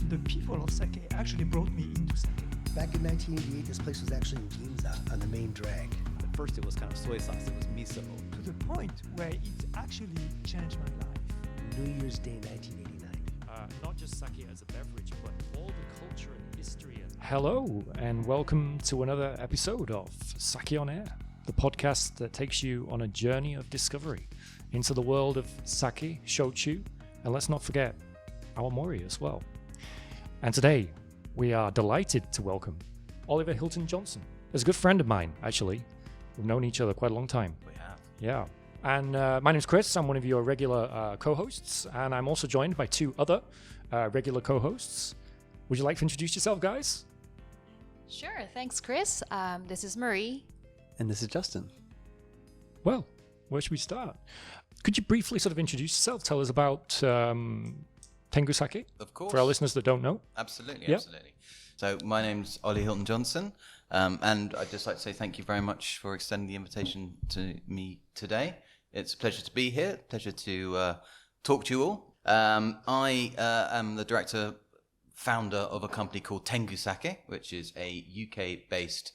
the people of Sake actually brought me into Sake. Back in 1988, this place was actually in Ginza on the main drag. At first it was kind of soy sauce, it was miso. To the point where it actually changed my life. New Year's Day 1989. Not just sake as a beverage, but all the culture and history. Hello, and welcome to another episode of Sake on Air, the podcast that takes you on a journey of discovery into the world of sake, shochu, and let's not forget our mori as well. And today, we are delighted to welcome Oliver Hilton Johnson. He's a good friend of mine, actually. We've known each other quite a long time. We have. Yeah. And my name's Chris. I'm one of your regular co-hosts, and I'm also joined by two other regular co-hosts. Would you like to introduce yourself, guys? Sure, thanks, Chris. This is Marie. And this is Justin. Well, where should we start? Could you briefly sort of introduce yourself? Tell us about Tengu Sake, Of course. for our listeners that don't know. Absolutely, Yep. absolutely. So my name's Ollie Hilton Johnson, and I'd just like to say thank you very much for extending the invitation to me today. It's a pleasure to be here, pleasure to talk to you all. I am the director, founder of a company called Tengu Sake, which is a UK-based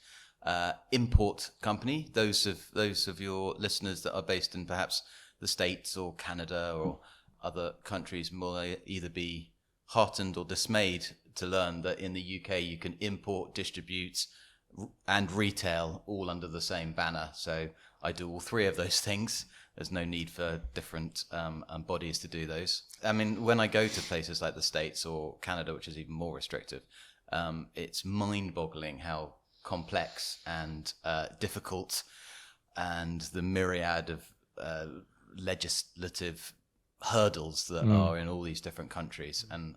import company. Those of your listeners that are based in perhaps the States or Canada or other countries will either be heartened or dismayed to learn that in the UK you can import, distribute, and retail all under the same banner. So I do all three of those things. There's no need for different bodies to do those. I mean, when I go to places like the States or Canada, which is even more restrictive, it's mind-boggling how complex and difficult and the myriad of legislative hurdles that are in all these different countries. And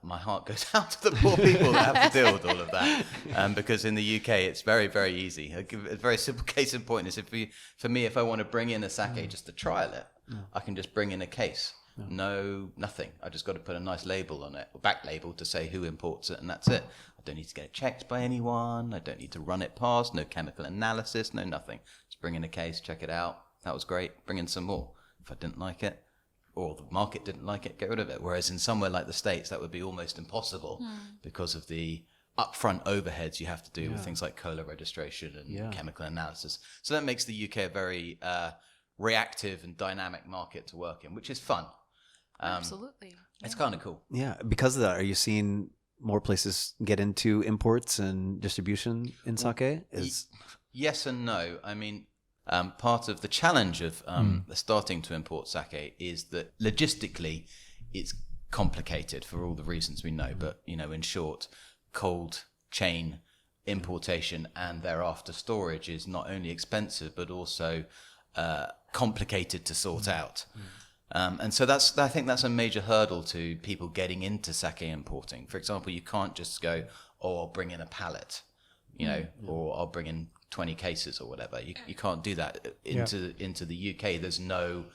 my heart goes out to the poor people that have to deal with all of that. Because in the UK, it's very, very easy. I'll give a very simple case in point is if I want to bring in a sake just to trial it, I can just bring in a case. Nothing. I just got to put a nice label on it, or back label to say who imports it, and that's it. I don't need to get it checked by anyone. I don't need to run it past. No chemical analysis. No nothing. Just bring in a case, check it out. That was great. Bring in some more. If I didn't like it, or the market didn't like it, get rid of it. Whereas in somewhere like the States, that would be almost impossible because of the upfront overheads you have to do with things like cola registration and chemical analysis. So that makes the UK a very reactive and dynamic market to work in, which is fun. Absolutely. It's kind of cool. Yeah. Because of that, are you seeing more places get into imports and distribution in sake? Yes and no. I mean, part of the challenge of starting to import sake is that logistically it's complicated for all the reasons we know. But, in short, cold chain importation and thereafter storage is not only expensive, but also complicated to sort out. And so I think that's a major hurdle to people getting into sake importing. For example, you can't just go, I'll bring in a pallet, or I'll bring in 20 cases or whatever. You can't do that into the UK. There's no,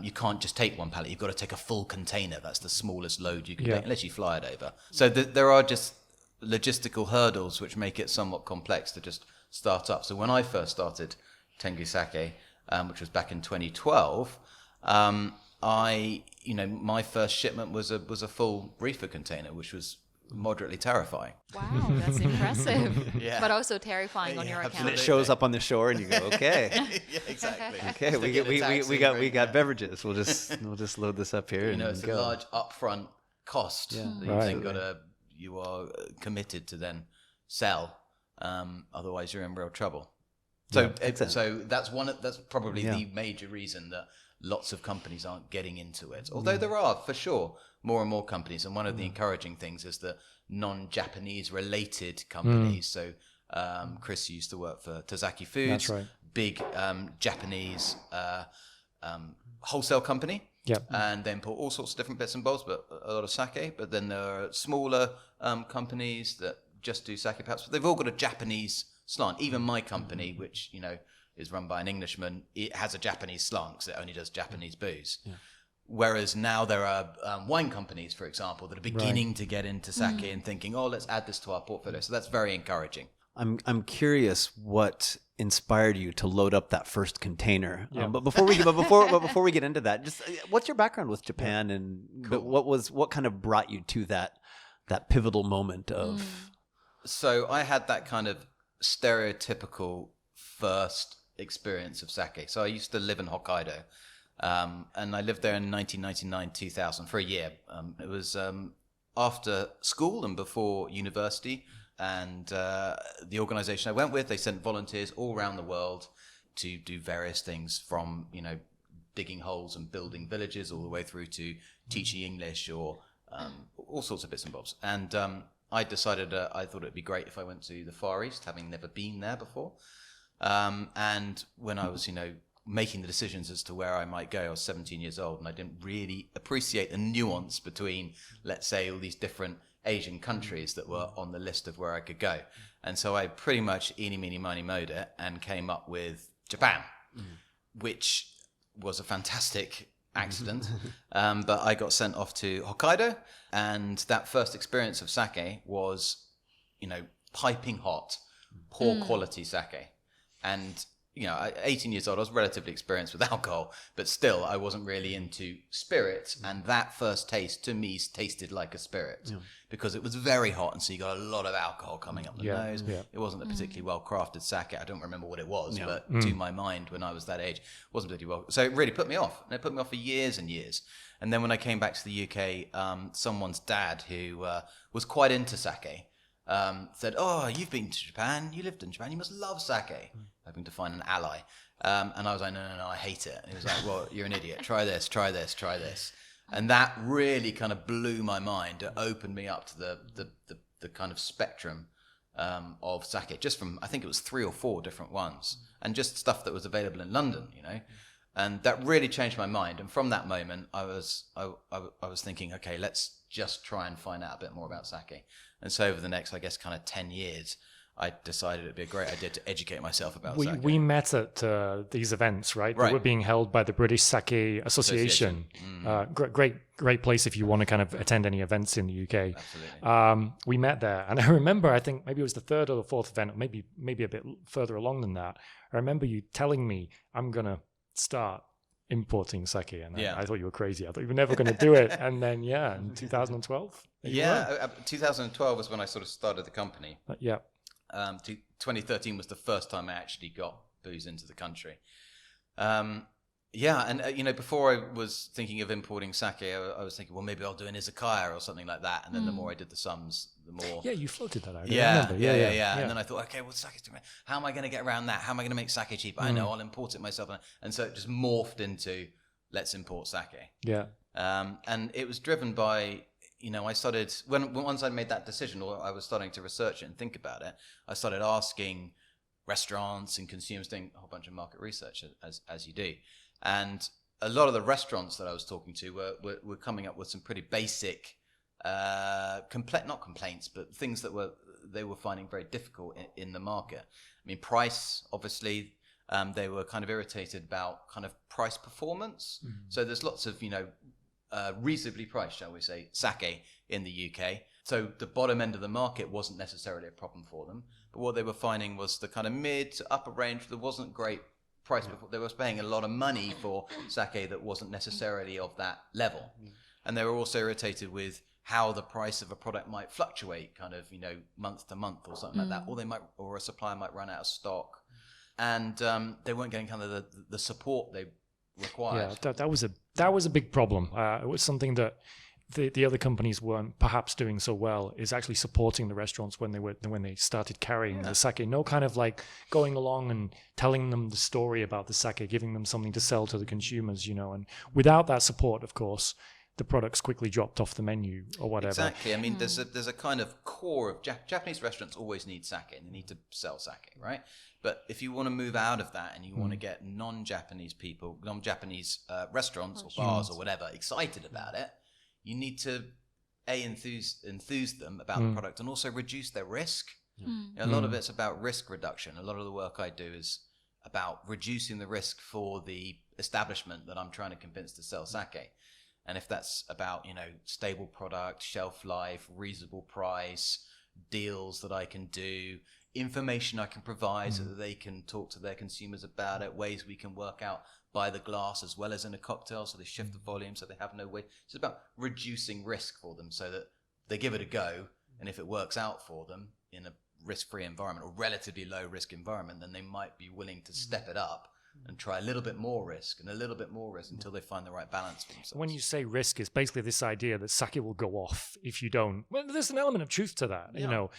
you can't just take one pallet. You've got to take a full container. That's the smallest load you can take, unless you fly it over. So there are just logistical hurdles which make it somewhat complex to just start up. So when I first started Tengu Sake, which was back in 2012, my first shipment was a full reefer container, which was moderately terrifying. Wow, that's impressive. Yeah. But also terrifying on your account. And it shows up on the shore, and you go, okay, Yeah, exactly. okay, we got beverages. We'll just load this up here and it's go. a large upfront cost that you are committed to then sell. Otherwise, you're in real trouble. So, so that's probably the major reason that lots of companies aren't getting into it. Although there are, for sure, more and more companies. And one of the encouraging things is that non-Japanese related companies. So Chris used to work for Tazaki Foods, That's right. big Japanese wholesale company. Yep. And they import all sorts of different bits and bobs, but a lot of sake. But then there are smaller companies that just do sake perhaps. But they've all got a Japanese slant. Even my company, which, is run by an Englishman, it has a Japanese slant because it only does Japanese booze. Yeah. Whereas now there are wine companies, for example, that are beginning to get into sake and thinking, let's add this to our portfolio. So that's very encouraging. I'm curious what inspired you to load up that first container. Yeah. But before we get into that, just what's your background with Japan, and what kind of brought you to that pivotal moment of? So I had that kind of stereotypical first experience of sake. So I used to live in Hokkaido, and I lived there in 1999, 2000 for a year. It was after school and before university. And the organization I went with, they sent volunteers all around the world to do various things, from, digging holes and building villages all the way through to teaching English or all sorts of bits and bobs. And I decided I thought it'd be great if I went to the Far East, having never been there before. And when I was, making the decisions as to where I might go, I was 17 years old, and I didn't really appreciate the nuance between, let's say, all these different Asian countries that were on the list of where I could go. And so I pretty much eeny, meeny, miny, mowed it and came up with Japan, which was a fantastic accident. But I got sent off to Hokkaido, and that first experience of sake was, piping hot, poor quality sake. And 18 years old, I was relatively experienced with alcohol, but still I wasn't really into spirits. And that first taste to me tasted like a spirit because it was very hot. And so you got a lot of alcohol coming up the nose. Yeah. It wasn't a particularly well-crafted sake. I don't remember what it was, but to my mind, when I was that age, it wasn't particularly well. So it really put me off. And it put me off for years and years. And then when I came back to the UK, someone's dad who was quite into sake said, "Oh, you've been to Japan. You lived in Japan. You must love sake." Hoping to find an ally. And I was like, no, I hate it. And he was like, well, you're an idiot. Try this, try this, try this. And that really kind of blew my mind. It opened me up to the kind of spectrum of sake, just from, I think it was 3 or 4 different ones, and just stuff that was available in London, And that really changed my mind. And from that moment, I was thinking, okay, let's just try and find out a bit more about sake. And so over the next, I guess, kind of 10 years, I decided it'd be a great idea to educate myself about sake. We met at these events, right? That were being held by the British Sake Association. Great place if you want to kind of attend any events in the UK. Absolutely. We met there, and I remember, I think maybe it was the 3rd or the 4th event, or maybe a bit further along than that. I remember you telling me, I'm gonna start importing sake, and I thought you were crazy. I thought you were never going to do it. And then in 2012. 2012 was when I sort of started the company. 2013 was the first time I actually got booze into the country. Before I was thinking of importing sake, I was thinking, well, maybe I'll do an izakaya or something like that. And then the more I did the sums, the more... Yeah, you floated that out. Yeah. And then I thought, okay, well, sake's too much. How am I going to get around that? How am I going to make sake cheap? I know, I'll import it myself. And so it just morphed into, let's import sake. Yeah. And it was driven by... I started, once I made that decision, or I was starting to research it and think about it, I started asking restaurants and consumers, doing a whole bunch of market research, as you do. And a lot of the restaurants that I was talking to were coming up with some pretty basic, not complaints, but things that they were finding very difficult in the market. I mean, price, obviously, they were kind of irritated about kind of price performance. So there's lots of, reasonably priced, shall we say, sake in the UK. So the bottom end of the market wasn't necessarily a problem for them. But what they were finding was the kind of mid to upper range, there wasn't great price. They were paying a lot of money for sake that wasn't necessarily of that level. And they were also irritated with how the price of a product might fluctuate kind of, month to month or something like that. Or a supplier might run out of stock. And they weren't getting kind of the support they required. Yeah, that was a big problem. It was something that the other companies weren't perhaps doing so well, is actually supporting the restaurants when they started carrying the sake. No kind of like going along and telling them the story about the sake, giving them something to sell to the consumers, and without that support, of course, the products quickly dropped off the menu or whatever. Exactly. I mean, there's a kind of core of Japanese restaurants always need sake, and they need to sell sake, right? But if you want to move out of that and you want to get non-Japanese people, non-Japanese restaurants or bars or whatever excited about it, you need to enthuse them about the product and also reduce their risk. A lot of it's about risk reduction. A lot of the work I do is about reducing the risk for the establishment that I'm trying to convince to sell sake. And if that's about, stable product, shelf life, reasonable price, deals that I can do, information I can provide so that they can talk to their consumers about it, ways we can work out by the glass as well as in a cocktail, so they shift the volume so they have no way. It's about reducing risk for them so that they give it a go, and if it works out for them in a risk-free environment or relatively low-risk environment, then they might be willing to step it up and try a little bit more risk and a little bit more risk until they find the right balance for themselves. When you say risk, it's basically this idea that sake will go off if you don't. Well, there's an element of truth to that. Yeah. You know,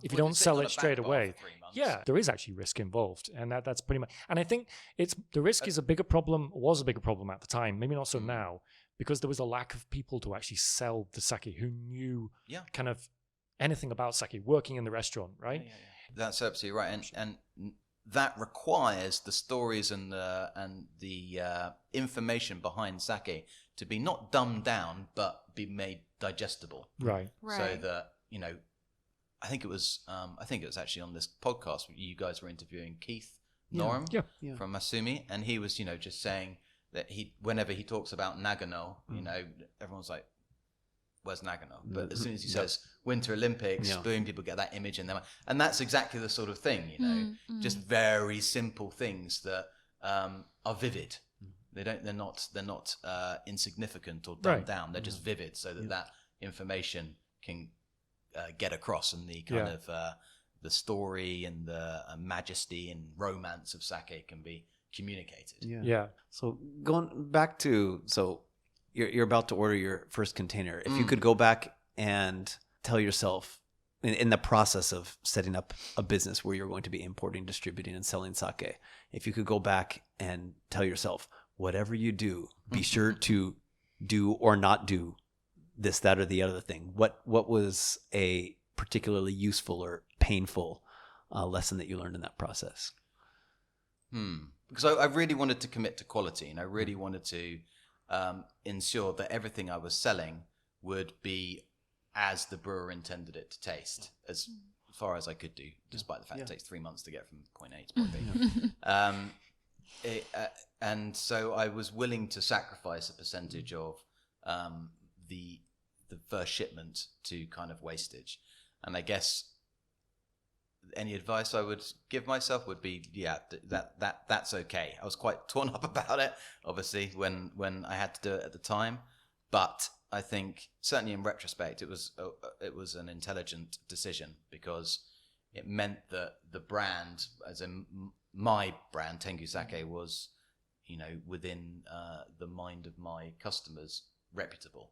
if you Well, don't it's sell on it a straight back bar away, for 3 months. yeah, there is actually risk involved, and that's pretty much. And I think the risk is a bigger problem. Was a bigger problem at the time, maybe not so now, because there was a lack of people to actually sell the sake who knew kind of anything about sake, working in the restaurant, right? Yeah. That's absolutely right, and that requires the stories and the information behind sake to be not dumbed down, but be made digestible. Right. So that, you know, I think it was actually on this podcast where you guys were interviewing Keith Norum from Masumi, and he was, you know, just saying that whenever he talks about Nagano, you know, everyone's like, where's Nagano? But as soon as he says Winter Olympics, boom, people get that image in their mind. And that's exactly the sort of thing, you know, just very simple things that are vivid. They're not insignificant or dumbed down. They're just vivid, so that information can get across, and the kind of the story and the majesty and romance of sake can be communicated. Yeah. So going back to you're about to order your first container. If you could go back and tell yourself in the process of setting up a business where you're going to be importing, distributing, and selling sake, if you could go back and tell yourself, whatever you do, be sure to do or not do this, that, or the other thing. What was a particularly useful or painful lesson that you learned in that process? Because I really wanted to commit to quality, and I really wanted to ensure that everything I was selling would be as the brewer intended it to taste, as far as I could do, despite the fact it takes 3 months to get from point A to point B. And so I was willing to sacrifice a percentage of the first shipment to kind of wastage. And I guess any advice I would give myself would be, that's okay. I was quite torn up about it, obviously, when I had to do it at the time. But I think certainly in retrospect, it was an intelligent decision, because it meant that the brand, as in my brand, Tengu Sake, was, you know, within the mind of my customers, reputable,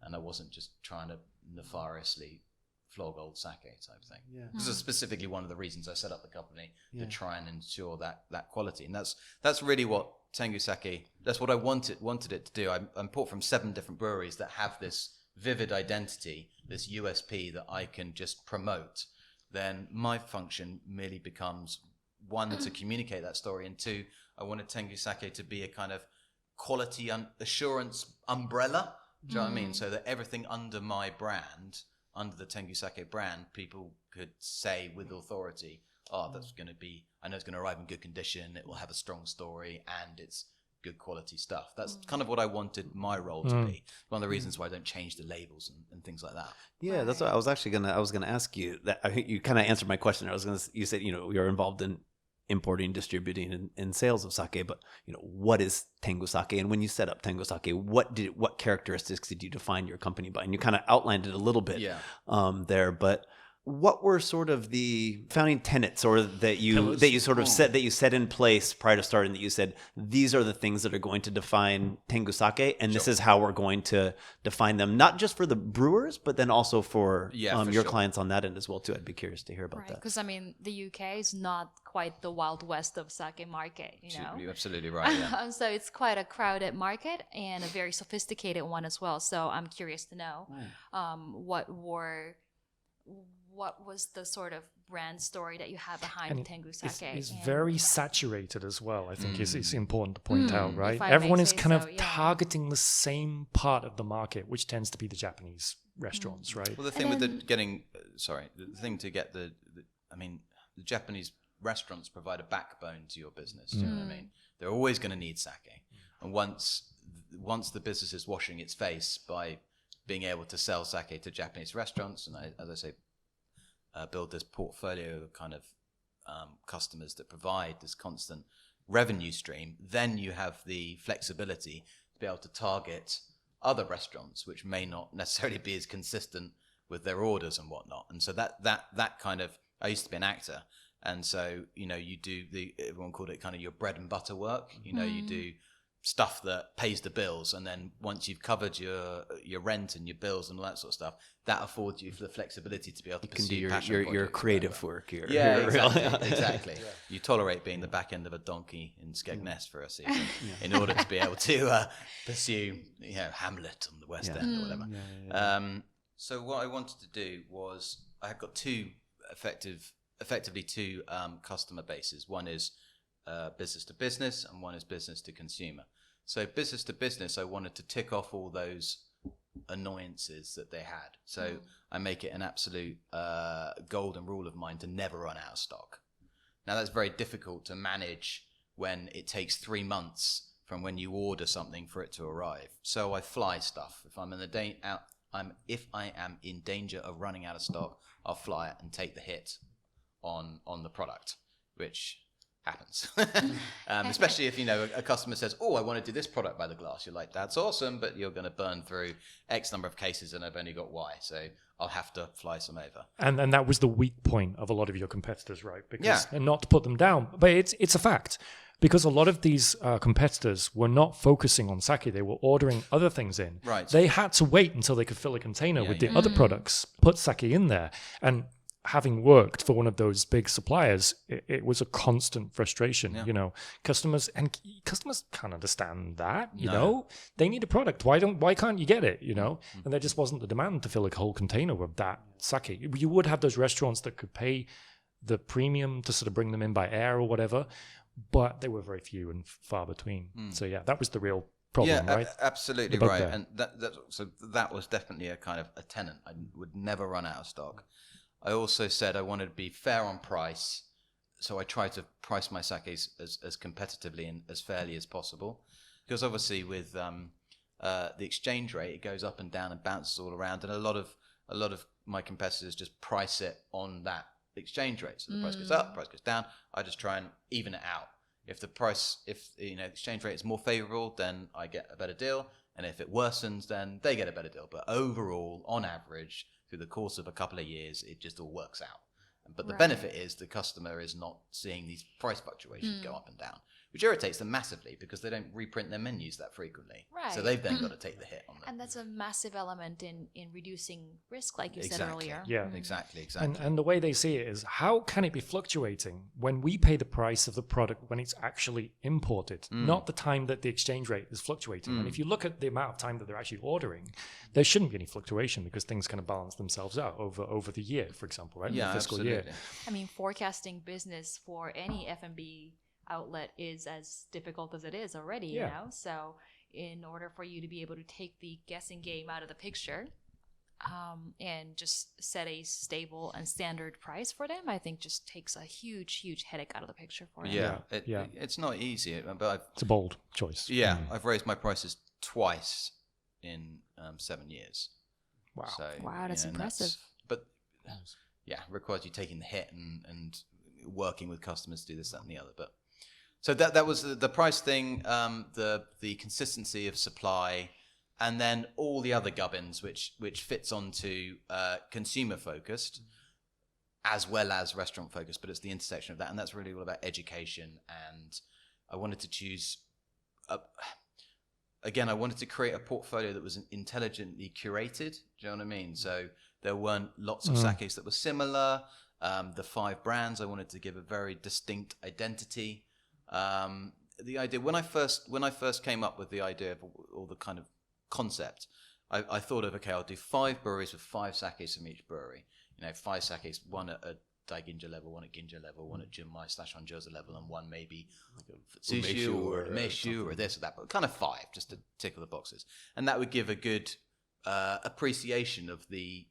and I wasn't just trying to nefariously flog old sake type thing. This is specifically one of the reasons I set up the company, to try and ensure that quality, and that's really what Tengu Sake, that's what I wanted it to do. I'm bought from 7 different breweries that have this vivid identity, this USP that I can just promote. Then my function merely becomes, 1, to communicate that story, and 2, I wanted Tengu Sake to be a kind of quality assurance umbrella. Do you know what I mean? So that everything under my brand, under the Tengu Sake brand, people could say with authority, that's going to be, I know it's going to arrive in good condition, it will have a strong story, and it's good quality stuff. That's kind of what I wanted my role to be. One of the reasons why I don't change the labels and things like that. Yeah, that's what I was actually I was gonna ask you. That I think you kind of answered my question. You said, you know, you're involved in importing, distributing, and sales of sake, but you know, what is Tingu Sake? And when you set up Tingu Sake, what characteristics did you define your company by? And you kind of outlined it a little bit there, but what were sort of the founding tenets, or that you set in place prior to starting, that you said, these are the things that are going to define Tingu Sake, and this is how we're going to define them, not just for the brewers, but then also for your clients on that end as well too. I'd be curious to hear about that. Because I mean, the UK is not quite the Wild West of sake market, you know. You're absolutely right. Yeah. So it's quite a crowded market and a very sophisticated one as well. So I'm curious to know what was the sort of brand story that you have behind Tengu Sake? It's very saturated as well, I think it's important to point out, right? If I Everyone may is say kind of so, yeah. targeting the same part of the market, which tends to be the Japanese restaurants, right? Well, the thing with the thing to get the Japanese restaurants provide a backbone to your business. Do you know what I mean? They're always going to need sake, and once the business is washing its face by being able to sell sake to Japanese restaurants, and as I say, build this portfolio of kind of customers that provide this constant revenue stream, then you have the flexibility to be able to target other restaurants which may not necessarily be as consistent with their orders and whatnot. And so that kind of, I used to be an actor, and so you do everyone called it kind of your bread and butter work. You do stuff that pays the bills, and then once you've covered your rent and your bills and all that sort of stuff, that affords you for the flexibility to be able to pursue your creative work. Exactly. You tolerate being the back end of a donkey in Skegness for a season in order to be able to pursue Hamlet on the West End or whatever. So what I wanted to do was, I had got effectively two customer bases. One is business to business, and one is business to consumer. So business to business, I wanted to tick off all those annoyances that they had. So I make it an absolute golden rule of mine to never run out of stock. Now that's very difficult to manage when it takes 3 months from when you order something for it to arrive. So I fly stuff. If I am in danger of running out of stock, I'll fly it and take the hit on the product, which happens. Especially if a customer says, "Oh, I want to do this product by the glass." You're like, "That's awesome, but you're going to burn through X number of cases, and I've only got Y, so I'll have to fly some over." And that was the weak point of a lot of your competitors, right? Because, and not to put them down, but it's a fact. Because a lot of these competitors were not focusing on sake. They were ordering other things in. Right. They had to wait until they could fill a container with the other products, put sake in there. And having worked for one of those big suppliers, it was a constant frustration. Customers can't understand that. They need a product. Why can't you get it? And there just wasn't the demand to fill a whole container of that sake. You would have those restaurants that could pay the premium to sort of bring them in by air or whatever, but they were very few and far between. So that was the real problem, right? Absolutely right. And that was definitely a kind of a tenet. I would never run out of stock. I also said I wanted to be fair on price, so I tried to price my sakes as competitively and as fairly as possible. Because obviously with the exchange rate, it goes up and down and bounces all around, and a lot of my competitors just price it on that exchange rate. So the price goes up, the price goes down. I just try and even it out. If the exchange rate is more favorable, then I get a better deal, and if it worsens, then they get a better deal. But overall, on average, through the course of a couple of years, it just all works out. But the benefit is the customer is not seeing these price fluctuations go up and down, which irritates them massively because they don't reprint their menus that frequently. Right. So they've then got to take the hit on them. And that's a massive element in reducing risk, like you said earlier. Yeah, exactly. And the way they see it is, how can it be fluctuating when we pay the price of the product when it's actually imported, not the time that the exchange rate is fluctuating? And if you look at the amount of time that they're actually ordering, there shouldn't be any fluctuation because things kind of balance themselves out over the year, for example, right? Yeah, the fiscal absolutely. year. I mean, forecasting business for any F&B outlet is as difficult as it is already, So in order for you to be able to take the guessing game out of the picture and just set a stable and standard price for them, I think just takes a huge headache out of the picture for them. It's not easy, but it's a bold choice. I've raised my prices twice in 7 years. Wow. So, wow, that's impressive. Requires you taking the hit and working with customers to do this, that, and the other. But so that was the price thing, the consistency of supply, and then all the other gubbins, which fits onto consumer focused as well as restaurant focused. But it's the intersection of that, and that's really all about education. And I wanted to choose. Again, I wanted to create a portfolio that was intelligently curated. Do you know what I mean? So there weren't lots of sakes that were similar. The 5 brands, I wanted to give a very distinct identity. The idea when I first came up with the idea of all the kind of concept, I thought of I'll do 5 breweries with 5 sakes from each brewery. 5 sakes, one at a Daiginja level, one at Ginja level, one at Junmai/Hanjosa level, and one maybe like a Futsushu or a Meishu or this or that, but kind of 5 just to tick all the boxes, and that would give a good appreciation of the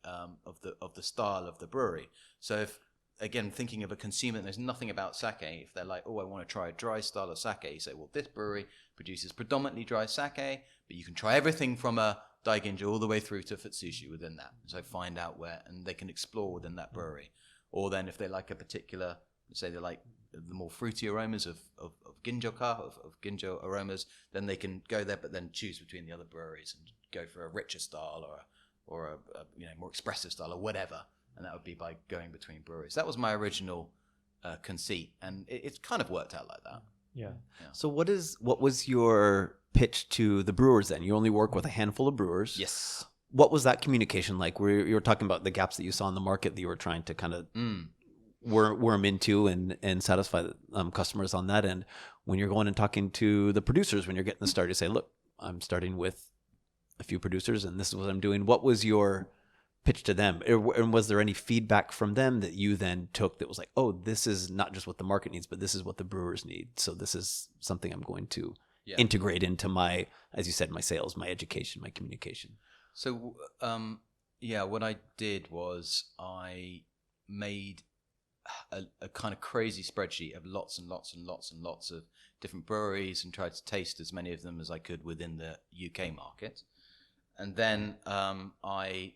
style of the brewery. So if again thinking of a consumer that knows nothing about sake, if they're like, oh, I want to try a dry style of sake, you say, well, this brewery produces predominantly dry sake, but you can try everything from a Daiginja all the way through to Futsushu within that. So find out where, and they can explore within that brewery. Or then if they like a particular, say they like the more fruity aromas of ginjo-ka, of ginjo aromas, then they can go there, but then choose between the other breweries and go for a richer style or a more expressive style or whatever. And that would be by going between breweries. That was my original conceit, and it's kind of worked out like that. Yeah. So what was your pitch to the brewers then? You only work with a handful of brewers. Yes. What was that communication like? Where you were talking about the gaps that you saw in the market that you were trying to kind of worm into and satisfy the customers on that end. When you're going and talking to the producers, when you're getting the start, you say, look, I'm starting with a few producers and this is what I'm doing. What was your pitch to them? And was there any feedback from them that you then took that was like, oh, this is not just what the market needs, but this is what the brewers need. So this is something I'm going to integrate into my, as you said, my sales, my education, my communication. So, what I did was I made a kind of crazy spreadsheet of lots and lots and lots and lots of different breweries and tried to taste as many of them as I could within the UK market. And then I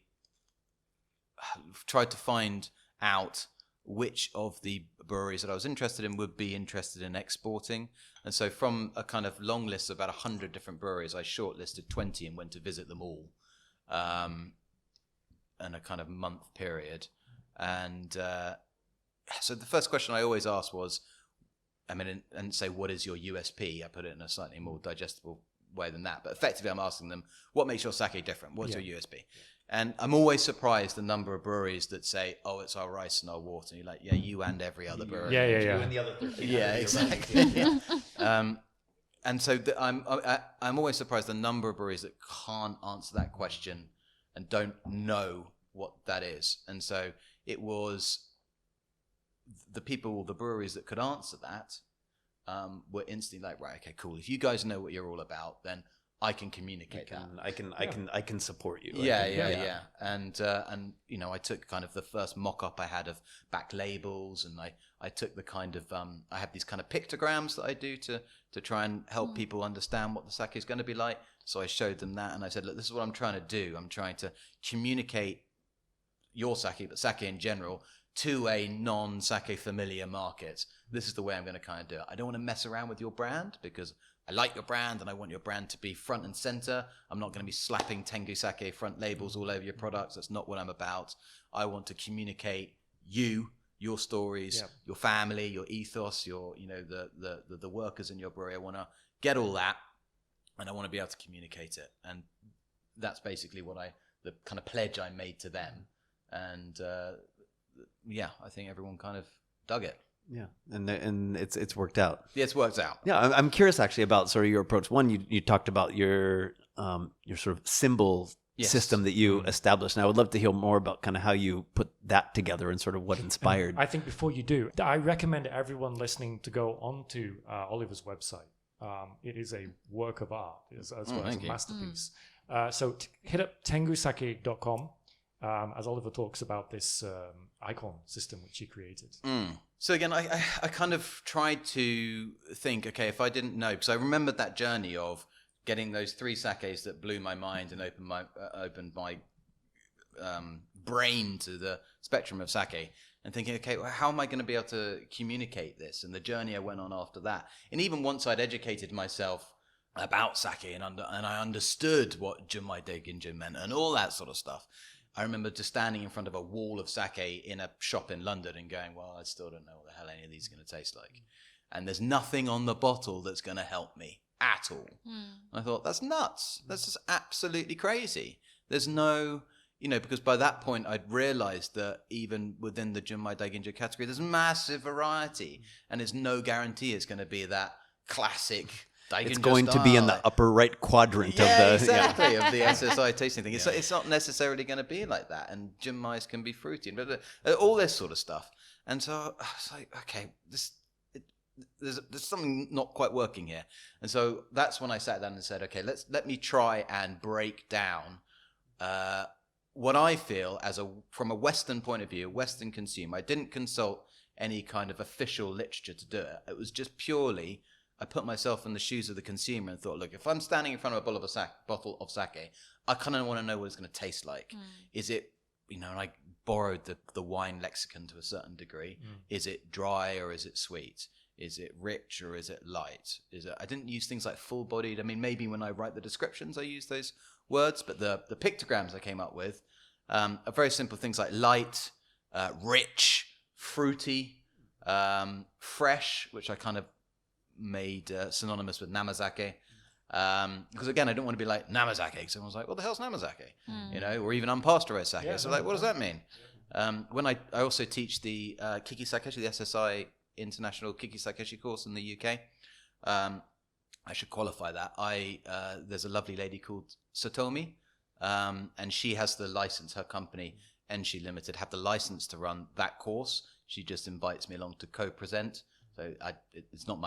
tried to find out which of the breweries that I was interested in would be interested in exporting. And so from a kind of long list of about 100 different breweries, I shortlisted 20 and went to visit them all in a kind of month period. And so the first question I always asked was, and say, what is your USP? I put it in a slightly more digestible way than that. But effectively, I'm asking them, what makes your sake different? What's your USP? And I'm always surprised the number of breweries that say, oh, it's our rice and our water. And you're like, yeah, you and every other brewery. Yeah. You and the other 13. Yeah, exactly. And so I'm always surprised the number of breweries that can't answer that question and don't know what that is. And so it was the breweries that could answer that were instantly like, right, okay, cool. If you guys know what you're all about, then I can communicate that. I can support you. Yeah. And I took kind of the first mock-up I had of back labels, and I took the kind of I have these kind of pictograms that I do to try and help people understand what the sake is going to be like. So I showed them that, and I said, look, this is what I'm trying to do. I'm trying to communicate your sake, but sake in general, to a non-sake familiar market. This is the way I'm going to kind of do it. I don't want to mess around with your brand because I like your brand and I want your brand to be front and center. I'm not going to be slapping Tengu Sake front labels all over your products. That's not what I'm about. I want to communicate your stories, your family, your ethos, your the workers in your brewery. I want to get all that, and I want to be able to communicate it. And that's basically the kind of pledge I made to them. And I think everyone kind of dug it. Yeah, and it's worked out. Yeah, it's worked out. Yeah, I'm curious actually about sort of your approach. One, you talked about your sort of symbol system that you established, and I would love to hear more about kind of how you put that together and sort of what inspired. I think before you do, I recommend everyone listening to go onto Oliver's website. It is a work of art as well as a masterpiece. So hit up tengusake.com. As Oliver talks about this icon system which he created. So again, I kind of tried to think, okay, if I didn't know, because I remembered that journey of getting those 3 sakes that blew my mind and opened my brain to the spectrum of sake, and thinking, okay, well, how am I going to be able to communicate this? And the journey I went on after that. And even once I'd educated myself about sake and I understood what Junmai Ginjin meant and all that sort of stuff, I remember just standing in front of a wall of sake in a shop in London and going, well, I still don't know what the hell any of these are going to taste like. And there's nothing on the bottle that's going to help me at all. I thought, that's nuts. That's just absolutely crazy. There's no, because by that point I'd realized that even within the Junmai Daiginjo category, there's massive variety. And there's no guarantee it's going to be that classic it's going to be in the upper right quadrant of the of the SSI tasting thing. It's not necessarily going to be like that, and Junmais can be fruity, but all this sort of stuff. And so I was like, okay, there's something not quite working here. And so that's when I sat down and said, okay, let me try and break down what I feel from a Western point of view, Western consumer. I didn't consult any kind of official literature to do it. It was just purely, I put myself in the shoes of the consumer and thought, look, if I'm standing in front of a bottle of sake, I kind of want to know what it's going to taste like. Is it and I borrowed the wine lexicon to a certain degree. Is it dry or is it sweet? Is it rich or is it light? I didn't use things like full-bodied. I mean, maybe when I write the descriptions, I use those words, but the pictograms I came up with are very simple things like light, rich, fruity, fresh, which I kind of made synonymous with namazake. Because again, I don't want to be like Namazake. Someone's like, what the hell's Namazake? Or even unpasteurized sake. Yeah, so like, what does that mean? When I also teach the Kiki Sakeshi, the SSI International Kiki Sakeshi course in the UK. I should qualify that. There's a lovely lady called Satomi, and she has the license. Her company, Enshi Limited, have the license to run that course. She just invites me along to co-present. So it's not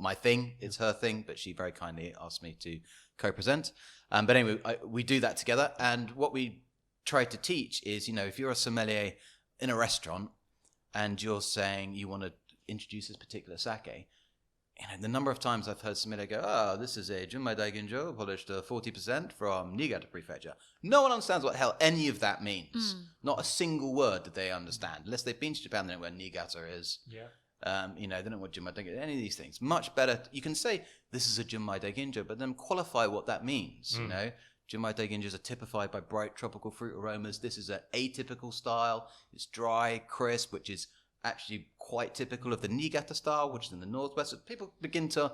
my thing. It's her thing. But she very kindly asked me to co-present. But anyway, we do that together. And what we try to teach is, if you're a sommelier in a restaurant and you're saying you want to introduce this particular sake, the number of times I've heard sommelier go, this is a Junmai Daiginjo polished 40% from Niigata Prefecture. No one understands what the hell any of that means. Not a single word did they understand. Unless they've been to Japan, they know where Niigata is. Yeah. They don't know what Junmai Daiginjo, any of these things. Much better, you can say this is a Junmai Daiginjo, but then qualify what that means, Junmai Daiginjos are typified by bright tropical fruit aromas. This is an atypical style. It's dry, crisp, which is actually quite typical of the Niigata style, which is in the northwest. So people begin to,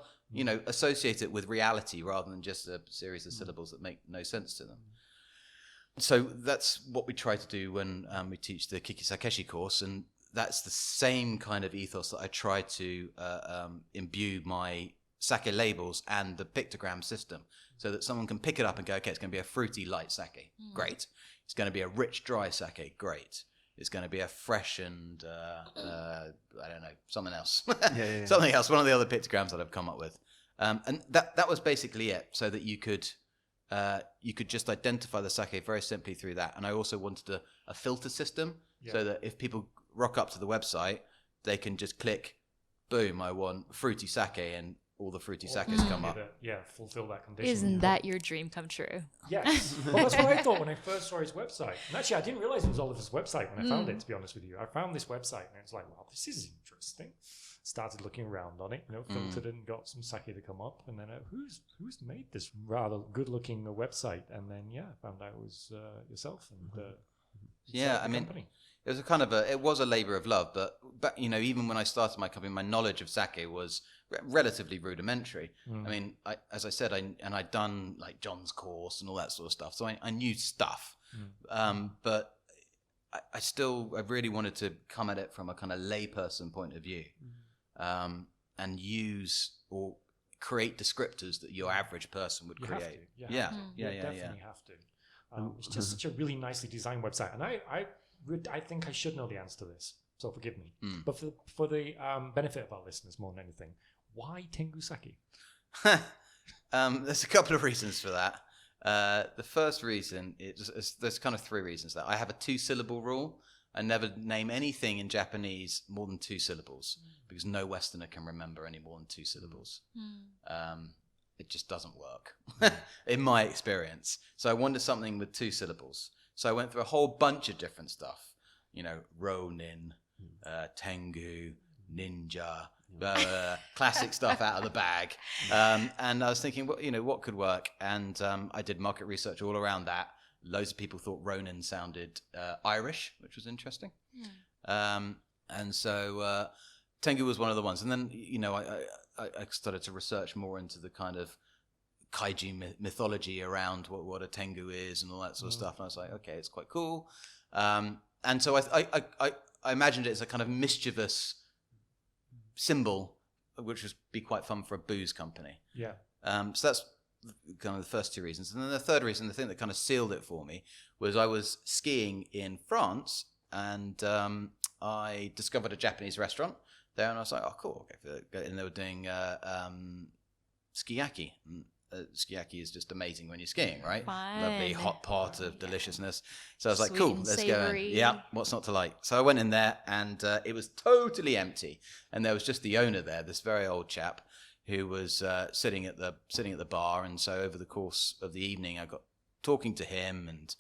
associate it with reality rather than just a series of syllables that make no sense to them. So that's what we try to do when we teach the Kiki Sakeshi course, and that's the same kind of ethos that I try to imbue my sake labels and the pictogram system, so that someone can pick it up and go, okay, it's going to be a fruity light sake. Great. It's going to be a rich dry sake. Great. It's going to be a fresh and I don't know, something else. Something else. One of the other pictograms that I've come up with, and that was basically it, so that you could just identify the sake very simply through that. And I also wanted a filter system, so that if people rock up to the website, they can just click, boom, I want fruity sake, and all the fruity sakes come up. Fulfill that condition. Isn't that your dream come true? Yes. Well, that's what I thought when I first saw his website. And actually, I didn't realize it was Oliver's website when I found it, to be honest with you. I found this website and it's like, wow, this is interesting. Started looking around on it, filtered and got some sake to come up. And then who's made this rather good-looking website? And then, I found out it was yourself. And I mean, company. It was it was a labor of love, but even when I started my company, my knowledge of sake was relatively rudimentary. I mean, as I said, I'd done like John's course and all that sort of stuff, so I knew stuff. But I really wanted to come at it from a kind of layperson point of view, and use or create descriptors that your average person would create. You definitely have to. It's just such a really nicely designed website, and I think I should know the answer to this, so forgive me. But for the benefit of our listeners more than anything, why Tingu Sake? There's a couple of reasons for that. The first reason is there's kind of three reasons. That I have a 2-syllable rule. I never name anything in Japanese more than 2 syllables, because no Westerner can remember any more than 2 syllables. It just doesn't work, in my experience. So I wanted something with 2 syllables. So I went through a whole bunch of different stuff, Ronin, Tengu, Ninja, classic stuff out of the bag. And I was thinking, what could work? And I did market research all around that. Loads of people thought Ronin sounded Irish, which was interesting. And so Tengu was one of the ones. And then, I started to research more into the kind of kaiji mythology around what a Tengu is and all that sort of stuff. And I was like, okay, it's quite cool. And so I imagined it as a kind of mischievous symbol, which would be quite fun for a booze company. So that's kind of the first 2 reasons. And then the third reason, the thing that kind of sealed it for me, was I was skiing in France, and I discovered a Japanese restaurant there, and I was like, oh, cool. Okay. And they were doing skiyaki. Skiyaki is just amazing when you're skiing, right? Fun. Lovely hot pot of deliciousness. So I was like, Sweet cool, and let's savory. go in. Yeah, what's not to like? So I went in there, and it was totally empty, and there was just the owner there, this very old chap, who was sitting at the bar. And so over the course of the evening, I got talking to him, and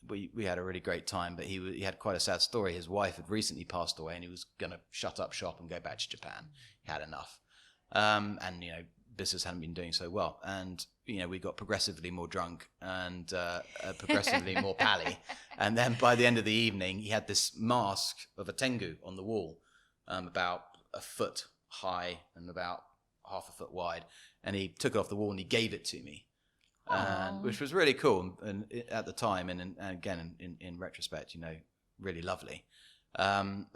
We had a really great time, but he had quite a sad story. His wife had recently passed away, and he was going to shut up shop and go back to Japan. He had enough, and business hadn't been doing so well, and we got progressively more drunk and progressively more pally, and then by the end of the evening, he had this mask of a Tengu on the wall, about a foot high and about half a foot wide, and he took it off the wall and he gave it to me. Which was really cool, and at the time, and again in retrospect, really lovely, and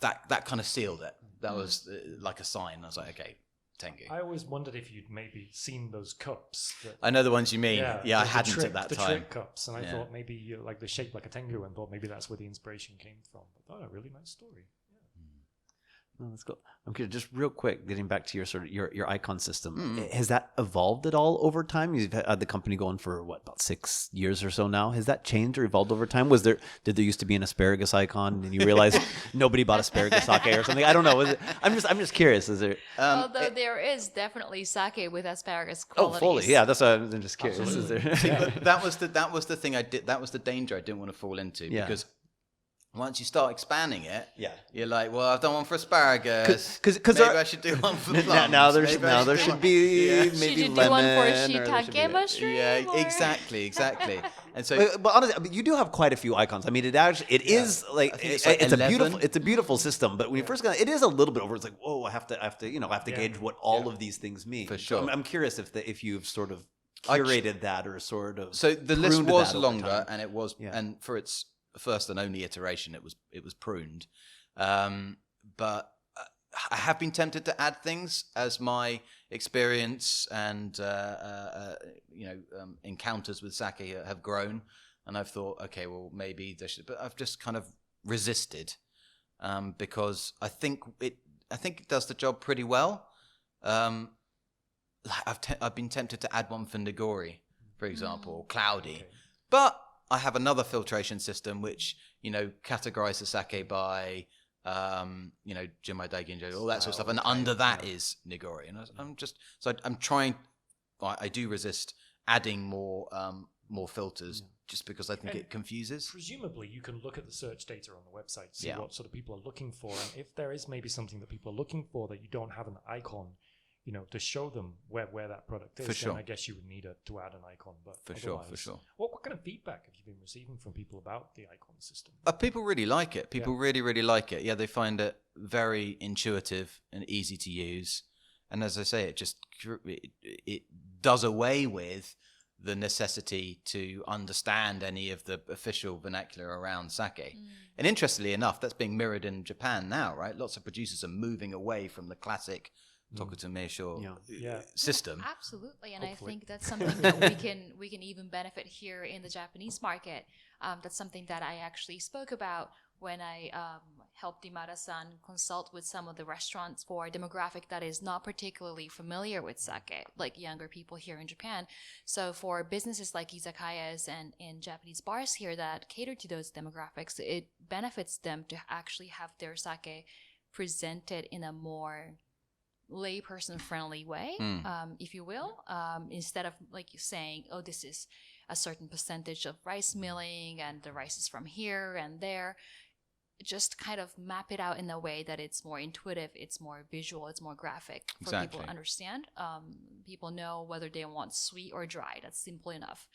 that kind of sealed it. That was like a sign. I was like, okay, Tengu. I always wondered if you'd maybe seen those cups. I know the ones you mean. Yeah, I hadn't at that the time. Trick cups, and I thought maybe you like the shape like a Tengu, and thought maybe that's where the inspiration came from. But a really nice story. No, that's cool. I'm curious, just real quick, getting back to your sort of your icon system. Has that evolved at all over time? You've had the company going for about 6 years or so now. Has that changed or evolved over time? Did there used to be an asparagus icon and you realized nobody bought asparagus sake or something? I don't know. I'm just curious. Is there? Although there is definitely sake with asparagus qualities. Oh, fully. Yeah, that's why I'm just curious. Is there? But that was the thing I did. That was the danger I didn't want to fall into, because once you start expanding it, you're like, well, I've done one for asparagus. Because maybe I should do one for plums. Now there should be maybe should you do lemon. one for shiitake mushroom? Yeah, or? exactly. And so, but honestly, you do have quite a few icons. I mean, is like it's a beautiful system. But when you first got it is a little bit over. It's like, whoa, I have to gauge what all of these things mean. For sure. So I'm curious if you've sort of curated that or sort of. So the list was longer, and it was, and for its first and only iteration, it was pruned, but I have been tempted to add things as my experience and encounters with sake have grown, and I've thought, okay, well, maybe there should, but I've just kind of resisted, because I think it does the job pretty well. I've been tempted to add one for Nigori, for example, or Cloudy, but I have another filtration system which, categorizes sake by, Jimai Daiginjo, all that sort of stuff. And under that is Nigori. And I'm trying, I do resist adding more filters just because I think it confuses. Presumably you can look at the search data on the website, see what sort of people are looking for. And if there is maybe something that people are looking for that you don't have an icon, to show them where that product is, for sure. then I guess you would need to add an icon. But for sure. What kind of feedback have you been receiving from people about the icon system? People really like it. People really, really like it. Yeah, they find it very intuitive and easy to use. And as I say, it does away with the necessity to understand any of the official vernacular around sake. And interestingly enough, that's being mirrored in Japan now, right? Lots of producers are moving away from the classic Tokuto Meisho system. Absolutely, and hopefully. I think that's something that we can even benefit here in the Japanese market. That's something that I actually spoke about when I helped Imara-san consult with some of the restaurants for a demographic that is not particularly familiar with sake, like younger people here in Japan. So for businesses like izakayas and Japanese bars here that cater to those demographics, it benefits them to actually have their sake presented in a more layperson friendly way, if you will, instead of like you saying, oh, this is a certain percentage of rice milling and the rice is from here and there. Just kind of map it out in a way that it's more intuitive, it's more visual, it's more graphic for people to understand. People know whether they want sweet or dry. That's simple enough.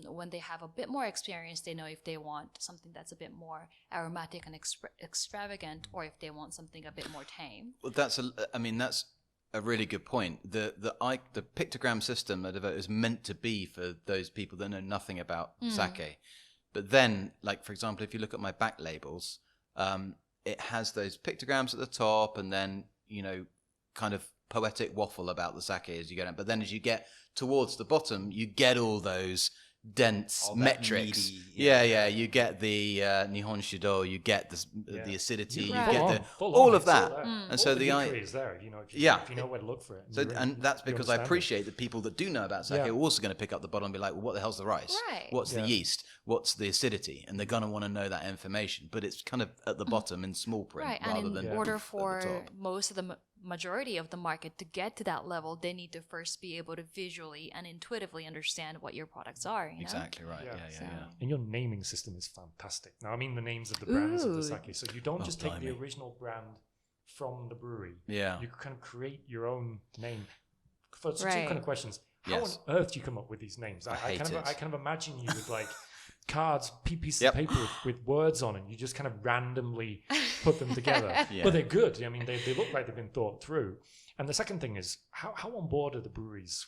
When they have a bit more experience, they know if they want something that's a bit more aromatic and extravagant, or if they want something a bit more tame. Well, that's a really good point. The pictogram system is meant to be for those people that know nothing about sake. But then, like, for example, if you look at my back labels, it has those pictograms at the top and then, kind of poetic waffle about the sake as you go down. But then as you get towards the bottom, you get all those dense metrics. Meaty, you get the Nihon Shido, you get the acidity, you get all of that. And so the hickory is there, if you know where to look for it. So, and that's because I appreciate that people that do know about sake are also going to pick up the bottle and be like, well, what the hell's the rice? Right. What's the yeast? What's the acidity? And they're going to want to know that information. But it's kind of at the bottom in small print, right. rather and than in order for most of the majority of the market, to get to that level, they need to first be able to visually and intuitively understand what your products are. You know? Exactly right. Yeah. Yeah. So- And your naming system is fantastic. Now, I mean the names of the brands of the Ooh. sake. So you don't just take the blimey. original brand from the brewery. Yeah. You kind of create your own name. So two Right. kind of questions. How Yes. on earth do you come up with these names? I hate it. I kind of imagine you with like cards, pieces Yep. of paper with words on it. You just kind of randomly put them together. Yeah. But they're good. I mean, they look like they've been thought through. And the second thing is, how on board are the breweries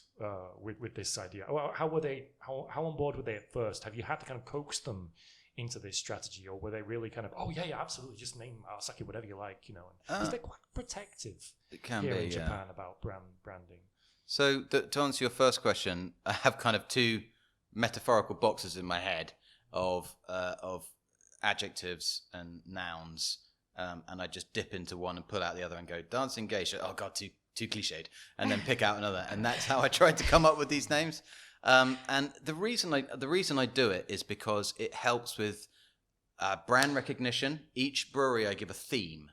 with this idea? How on board were they at first? Have you had to kind of coax them into this strategy, or were they really kind of, oh yeah, absolutely, just name our sake whatever you like, you know? Because they're quite protective It can here be, in yeah. Japan about branding. So to answer your first question, I have kind of two metaphorical boxes in my head of adjectives and nouns, and I just dip into one and pull out the other and go dancing geisha. Oh god, too cliched, and then pick out another, and that's how I tried to come up with these names. And the reason I do it is because it helps with brand recognition. Each brewery I give a theme,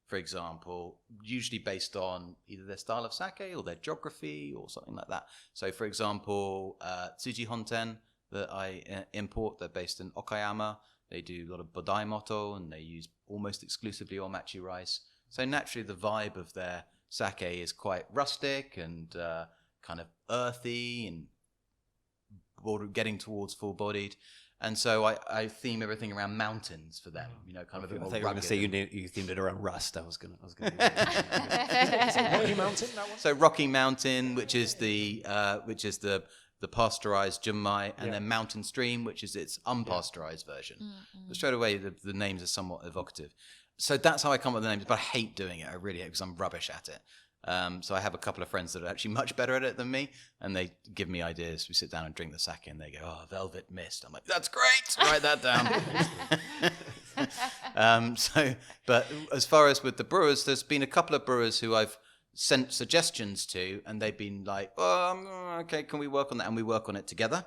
for example, usually based on either their style of sake or their geography or something like that. So, for example, Tsuji Honten that I import, they're based in Okayama. They do a lot of Bodaimoto, and they use almost exclusively Omachi rice. So naturally, the vibe of their sake is quite rustic and kind of earthy and getting towards full-bodied. And so I theme everything around mountains for them, you know, kind of a bit I more thought you were going rugged. to say you themed it around rust. I was gonna. Is it Rocky Mountain, that one? So Rocky Mountain, which is the pasteurized junmai, and Yeah. then Mountain Stream, which is its unpasteurized version. But straight away, the names are somewhat evocative. So that's how I come up with the names, but I hate doing it. I really hate, because I'm rubbish at it. So I have a couple of friends that are actually much better at it than me, and they give me ideas. We sit down and drink the sake, and they go, "Oh, Velvet Mist." I'm like, "That's great. Write that down." But as far as with the brewers, there's been a couple of brewers who I've sent suggestions to, and they've been like, "Oh, okay, can we work on that?" And we work on it together.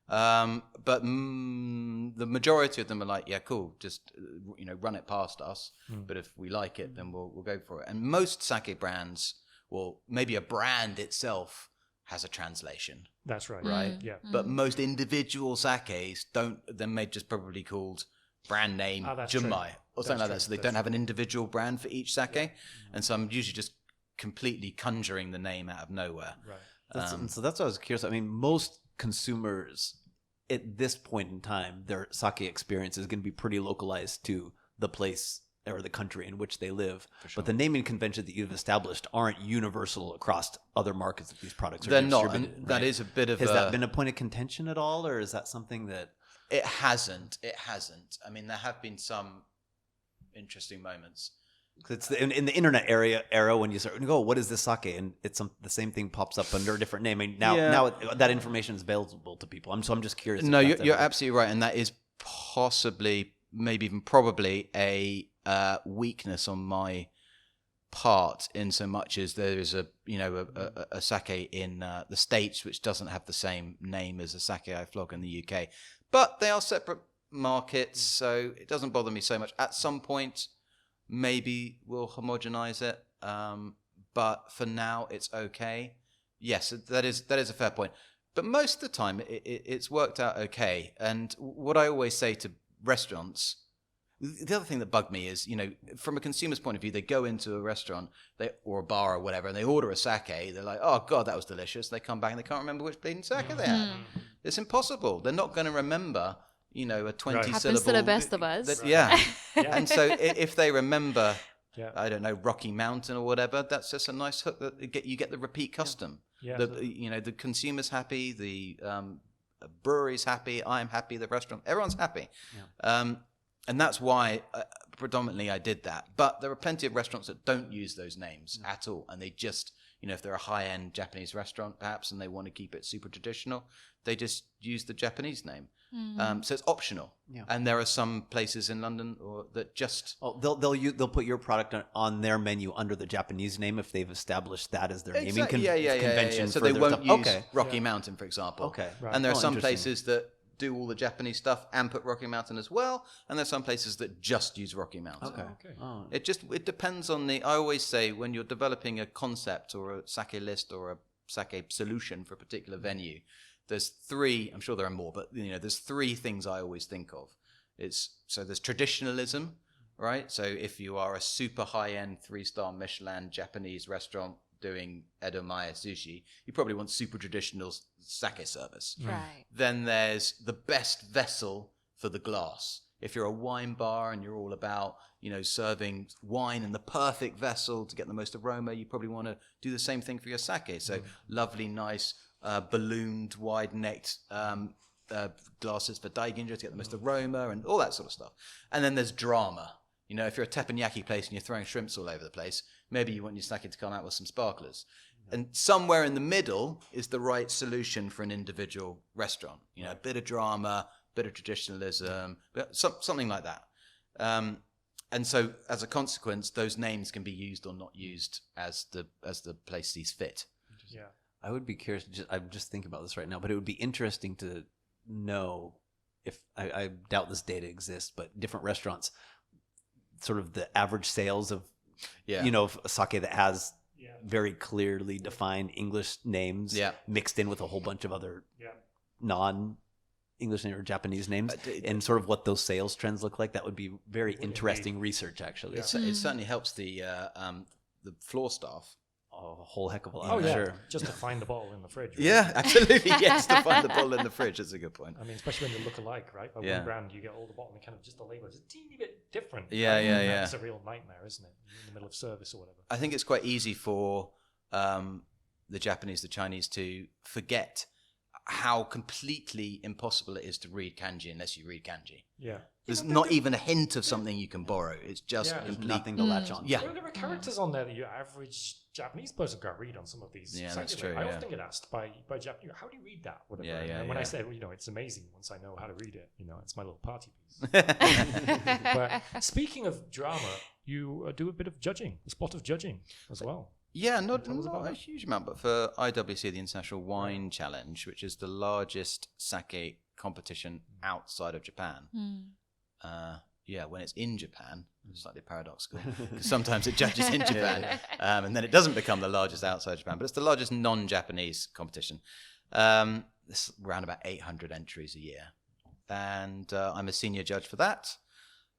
But the majority of them are like, "Yeah, cool, just run it past us. But if we like it, then we'll go for it." And most sake brands, well, maybe a brand itself has a translation, That's right. right? Yeah. But most individual sakes don't. Then they're just probably called brand name That's junmai true. or something like That's that. So they true. don't have an individual brand for each sake, and so I'm usually just completely conjuring the name out of nowhere. Right. So that's what I was curious. I mean, most consumers at this point in time, their sake experience is going to be pretty localized to the place or the country in which they live. But the naming conventions that you've established aren't universal across other markets that these products are They're not, distributed, and that is a bit of Has that been a point of contention at all, or is that something that... It hasn't. I mean, there have been some interesting moments. It's in the internet era when you start to go, what is this sake? And it's the same thing pops up under a different name. I mean, now that information is available to people. I'm just curious. No, if that's you're ever- absolutely right, and that is possibly, maybe even probably, a weakness on my part, in so much as there is a sake in the States which doesn't have the same name as a sake I flog in the UK, but they are separate markets, so it doesn't bother me so much. At some point, maybe we'll homogenize it, but for now it's okay. Yes, that is a fair point. But most of the time it's worked out okay. And what I always say to restaurants, the other thing that bugged me is, from a consumer's point of view, they go into a restaurant or a bar or whatever, and they order a sake. They're like, "Oh God, that was delicious." They come back and they can't remember which bleeding sake they had. It's impossible. They're not going to remember, a 20-syllable... Happens to the best of us. Yeah. And so if they remember, Yeah. I don't know, Rocky Mountain or whatever, that's just a nice hook that you get the repeat custom. Yeah. The consumer's happy, the brewery's happy, I'm happy, the restaurant, everyone's happy. Yeah. And that's why predominantly I did that. But there are plenty of restaurants that don't use those names at all. And they just, if they're a high-end Japanese restaurant perhaps and they want to keep it super traditional, they just use the Japanese name. So it's optional. Yeah. And there are some places in London that just... Oh, they'll put your product on their menu under the Japanese name if they've established that as their naming convention. So for they their won't stuff. use Okay. Rocky Mountain, for example. Okay. Right. And there are Oh, some interesting. places that do all the Japanese stuff and put Rocky Mountain as well, and there's some places that just use Rocky Mountain. Okay. Oh. It depends on I always say when you're developing a concept or a sake list or a sake solution for a particular venue, there's three, I'm sure there are more, but there's three things I always think of. There's traditionalism, right? So if you are a super high-end 3-star Michelin Japanese restaurant doing Edomae sushi, you probably want super traditional sake service. Right. Then there's the best vessel for the glass. If you're a wine bar and you're all about, serving wine in the perfect vessel to get the most aroma, you probably want to do the same thing for your sake. So lovely, nice, ballooned, wide-necked glasses for daiginjo to get the most aroma and all that sort of stuff. And then there's drama. If you're a teppanyaki place and you're throwing shrimps all over the place, maybe you want your sake to come out with some sparklers. And somewhere in the middle is the right solution for an individual restaurant. A bit of drama, bit of traditionalism, something like that. And so, as a consequence, those names can be used or not used as the place sees fit. Yeah. I would be curious. I'm just thinking about this right now, but it would be interesting to know if I doubt this data exists, but different restaurants, sort of the average sales of sake that has very clearly defined English names mixed in with a whole bunch of other non-English or Japanese names, and sort of what those sales trends look like. That would be very interesting research, actually. It certainly helps the floor staff a whole heck of a lot. Oh, yeah. Sure. Just to find the bottle in the fridge. Right? Yeah, absolutely. Yes, to find the bottle in the fridge. That's a good point. I mean, especially when they look alike, right? By one brand, you get all the bottle and kind of just the label is a teeny bit different. Yeah, right? yeah. It's a real nightmare, isn't it? In the middle of service or whatever. I think it's quite easy for the Japanese, the Chinese to forget how completely impossible it is to read kanji unless you read kanji. Yeah. There's not even a hint of something you can borrow. It's just nothing to latch on. Yeah. Well, there are characters on there that your average Japanese person can't read on some of these. Yeah, sites. that's true. I often get asked by Japanese, how do you read that? Whatever. And when I say, it's amazing once I know how to read it. It's my little party piece. But speaking of drama, you do a bit of judging, a spot of judging as well. Yeah, not a huge amount, but for IWC, the International Wine Challenge, which is the largest sake competition outside of Japan. When it's in Japan, it's slightly paradoxical, because sometimes it judges in Japan, and then it doesn't become the largest outside Japan, but it's the largest non-Japanese competition. There's around about 800 entries a year, and I'm a senior judge for that,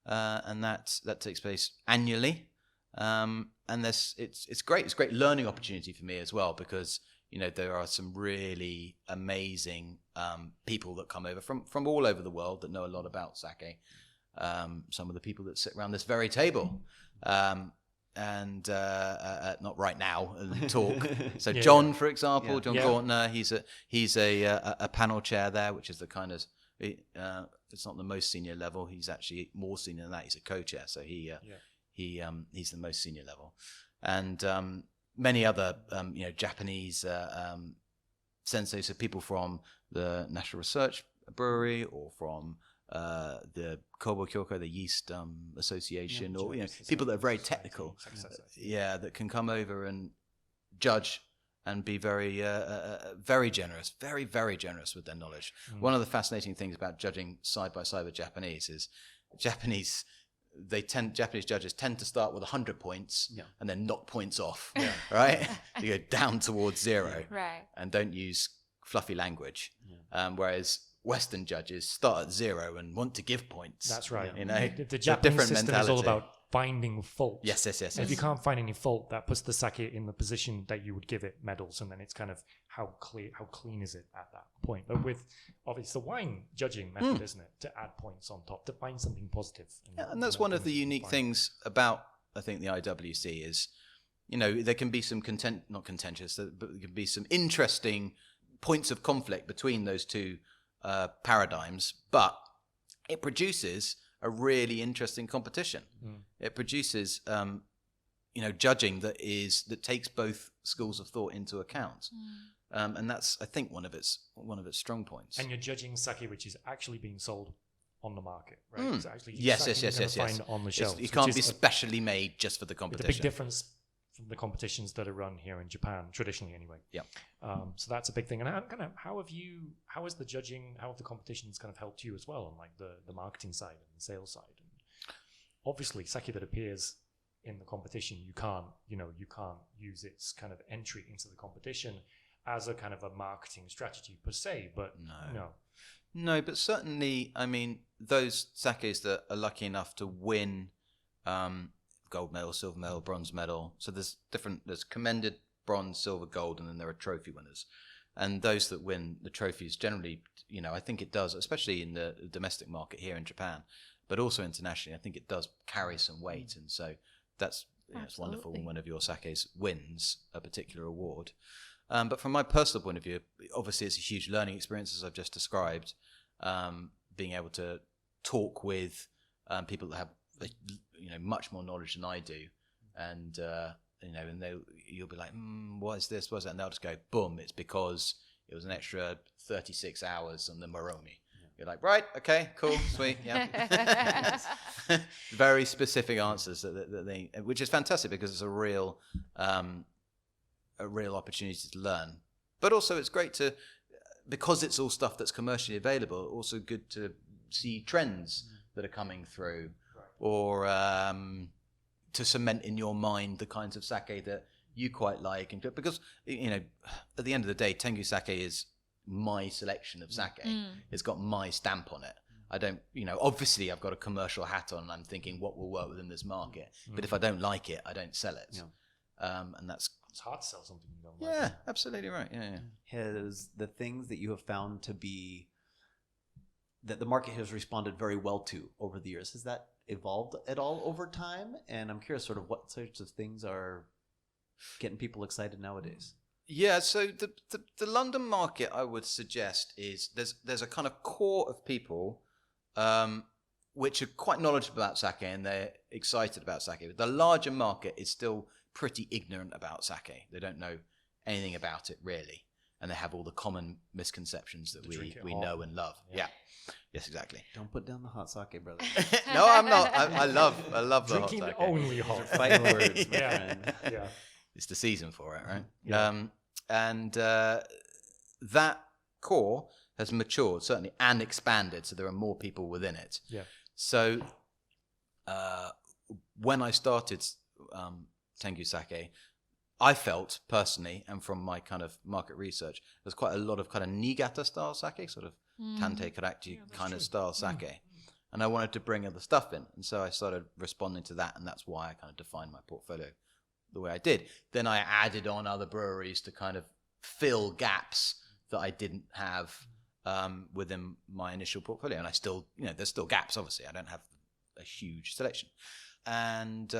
and that takes place annually. And it's great. It's a great learning opportunity for me as well, because there are some really amazing people that come over from all over the world that know a lot about sake. Some of the people that sit around this very table, and not right now and talk. So John, for example, John Courtner, he's a panel chair there, which is the kind of it's not the most senior level. He's actually more senior than that. He's a co-chair, so he's the most senior level, and many other Japanese sensei, so people from the National Research Brewery or from the Kobo Kyoko, the yeast association, or people that are very technical, that can come over and judge and be very very generous, very, very generous with their knowledge. One of the fascinating things about judging side by side with Japanese is Japanese judges tend to start with 100 points and then knock points off, right? You go down towards zero, right, and don't use fluffy language. Whereas Western judges start at zero and want to give points. That's right. The Japanese system is all about finding fault. Yes. And if you can't find any fault, that puts the sake in the position that you would give it medals, and then it's kind of how clean is it at that point. But with obviously the wine judging method, isn't it, to add points on top to find something positive. And that's one of the unique things about, I think, the IWC is, there can be some not contentious, but there can be some interesting points of conflict between those two paradigms, but it produces a really interesting competition. It produces judging that takes both schools of thought into account, and that's, I think, one of its strong points. And you're judging sake which is actually being sold on the market, right? It's actually yes. Find on the shelves. It can't be specially made just for the competition. The big difference from the competitions that are run here in Japan, traditionally anyway. Yeah. So that's a big thing. And how has the judging, how have the competitions kind of helped you as well on like the marketing side and the sales side? And obviously, sake that appears in the competition, you can't use its kind of entry into the competition as a kind of a marketing strategy per se, but No, but certainly, I mean, those sakes that are lucky enough to win gold medal, silver medal, bronze medal. So there's commended, bronze, silver, gold, and then there are trophy winners. And those that win the trophies generally, I think it does, especially in the domestic market here in Japan, but also internationally, I think it does carry some weight. And so that's it's wonderful when one of your sakes wins a particular award. But from my personal point of view, obviously it's a huge learning experience, as I've just described, being able to talk with people that have much more knowledge than I do, and and you'll be like, what is this? What is that? And they'll just go, boom! It's because it was an extra 36 hours on the Moromi. Yeah. You're like, right, okay, cool, sweet, yeah. Very specific answers that they, which is fantastic because it's a real opportunity to learn. But also, it's great to, because it's all stuff that's commercially available. Also, good to see trends that are coming through. Or to cement in your mind the kinds of sake that you quite like, and because at the end of the day, Tengu Sake is my selection of sake. It's got my stamp on it. I don't, obviously I've got a commercial hat on, and I'm thinking what will work within this market. But if I don't like it, I don't sell it. And it's hard to sell something you don't like. Yeah, absolutely right. Yeah. Has the things that you have found to be that the market has responded very well to over the years, has that evolved at all over time? And I'm curious sort of what sorts of things are getting people excited nowadays. Yeah, so the London market, I would suggest, is there's a kind of core of people which are quite knowledgeable about sake and they're excited about sake. But the larger market is still pretty ignorant about sake. They don't know anything about it really, and they have all the common misconceptions that we know and love. Yeah. Yes, exactly. Don't put down the hot sake, brother. No, I'm not. I love the drinking hot sake. only hot. Fighting words, my Yeah. friend. Yeah. It's the season for it, right? Yeah. And that core has matured, certainly, and expanded, so there are more people within it. Yeah. So when I started Tengu Sake, I felt personally, and from my kind of market research, there's quite a lot of kind of Niigata style sake, sort of Tante Karachi kind of style sake. And I wanted to bring other stuff in. And so I started responding to that, and that's why I kind of defined my portfolio the way I did. Then I added on other breweries to kind of fill gaps that I didn't have within my initial portfolio. And I still, there's still gaps, obviously. I don't have a huge selection. And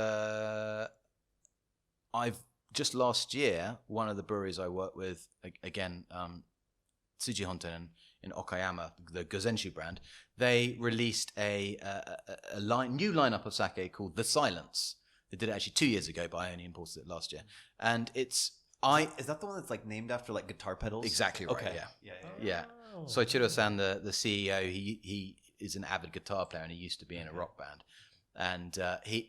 I've just last year, one of the breweries I worked with, again, Tsuji Honten in Okayama, the Gozenshu brand, they released a new lineup of sake called The Silence. They did it actually 2 years ago, but I only imported it last year. And is that the one that's like named after like guitar pedals? Exactly right. Okay. Yeah. Soichiro-san, the CEO, he is an avid guitar player, and he used to be in a rock band. And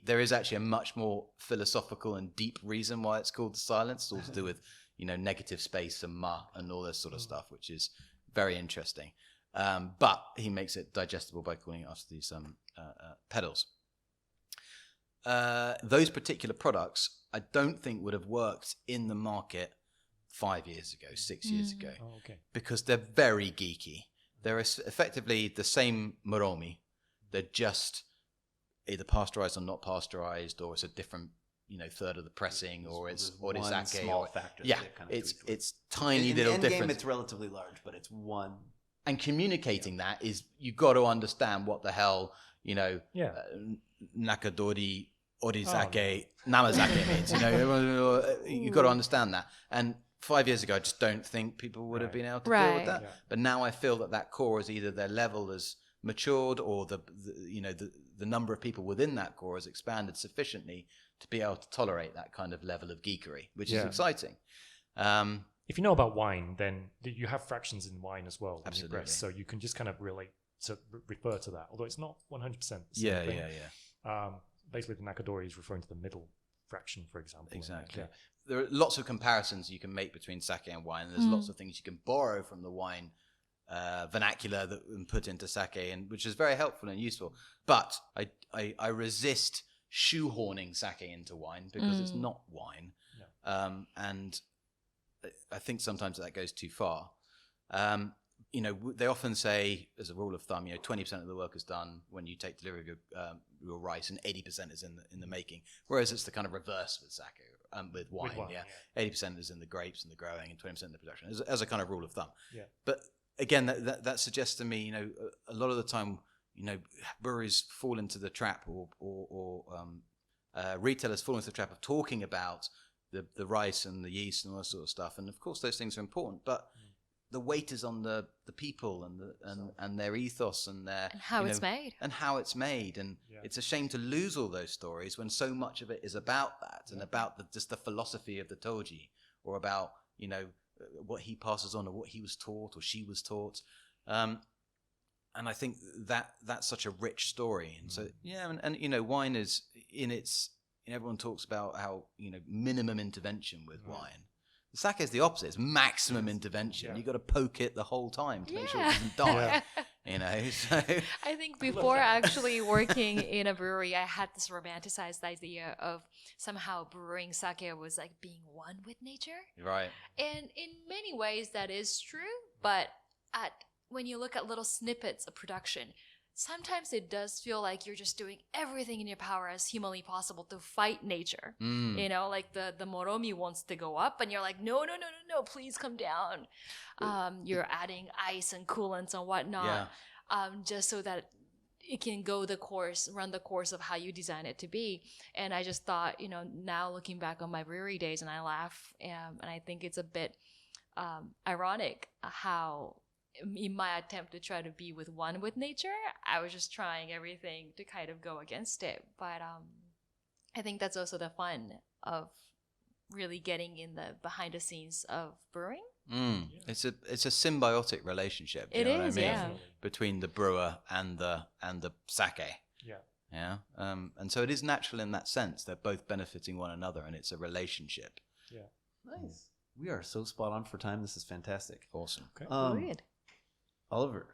there is actually a much more philosophical and deep reason why it's called The Silence. It's all to do with negative space and ma and all this sort of stuff, which is very interesting. But he makes it digestible by calling it after these pedals. Those particular products, I don't think would have worked in the market 5 years ago, 6 years ago, because they're very geeky. They're effectively the same Moromi. They're just either pasteurized or not pasteurized, or it's a different third of the pressing, or it's sake. Small factor. Yeah, it's tiny little difference. In the end game, it's relatively large, but it's one. And communicating that is, you've got to understand what the hell Nakadori Orizake Namazake means. You've got to understand that. And 5 years ago, I just don't think people would have been able to deal with that. Yeah. But now I feel that core is either their level has matured, or the number of people within that core has expanded sufficiently to be able to tolerate that kind of level of geekery, which is exciting. If you know about wine, then you have fractions in wine as well. Absolutely. So you can just kind of relate to refer to that, although it's not 100% the same thing. Yeah. Basically, the Nakadori is referring to the middle fraction, for example. Exactly. Yeah. There are lots of comparisons you can make between sake and wine. There's lots of things you can borrow from the wine vernacular and put into sake, and which is very helpful and useful. But I resist shoehorning sake into wine because it's not wine. No. And I think sometimes that goes too far. They often say, as a rule of thumb, 20% of the work is done when you take delivery of your rice, and 80% is in the making. Whereas it's the kind of reverse with sake, with wine. 80% is in the grapes and the growing, and 20% in the production, as a kind of rule of thumb. Yeah. But again, that suggests to me, a lot of the time, breweries fall into the trap, or retailers fall into the trap of talking about the rice and the yeast and all that sort of stuff. And of course, those things are important, but the weight is on the people and their ethos and their how it's made. And how it's made. And it's a shame to lose all those stories when so much of it is about that and about just the philosophy of the Toji, or about, what he passes on, or what he was taught or she was taught. And I think that's such a rich story. And so, and wine is everyone talks about how, minimum intervention with wine. The sake is the opposite. It's maximum intervention. Yeah. You've got to poke it the whole time to make sure it doesn't die. So I think before actually working in a brewery, I had this romanticized idea of somehow brewing sake was like being one with nature. Right. And in many ways that is true, but when you look at little snippets of production, sometimes it does feel like you're just doing everything in your power as humanly possible to fight nature. Like the moromi wants to go up, and you're like, no, please come down. You're adding ice and coolants and whatnot, just so that it can run the course of how you design it to be. And I just thought, now looking back on my brewery days, and I laugh, and I think it's a bit ironic how, in my attempt to try to be one with nature, I was just trying everything to kind of go against it. But I think that's also the fun of really getting in the behind the scenes of brewing. It's a symbiotic relationship. It is, between the brewer and the sake. Yeah. And so it is natural in that sense. They're both benefiting one another, and it's a relationship. Yeah. Nice. We are so spot on for time. This is fantastic. Awesome. Okay. Good. Oliver,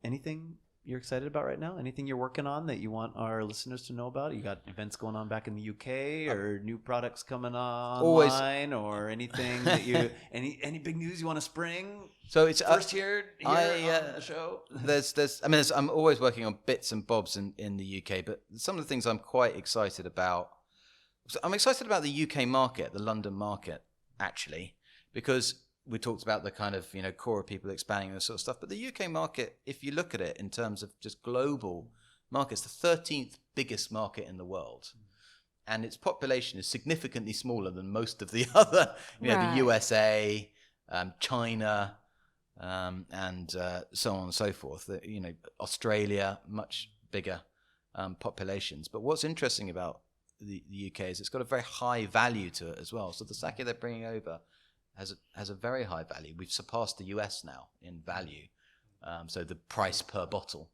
anything you're excited about right now? Anything you're working on that you want our listeners to know about? You got events going on back in the UK, or new products coming online, or anything that you any big news you want to spring? So it's first here on the show. I'm always working on bits and bobs in the UK, but some of the things I'm quite excited about. So I'm excited about the UK market, the London market, actually, because we talked about the kind of, core of people expanding and this sort of stuff. But the UK market, if you look at it in terms of just global markets, the 13th biggest market in the world. And its population is significantly smaller than most of the other, the USA, China, and so on and so forth. Australia, much bigger populations. But what's interesting about the UK is it's got a very high value to it as well. So the sake they're bringing over has a very high value. We've surpassed the US now in value, so the price per bottle,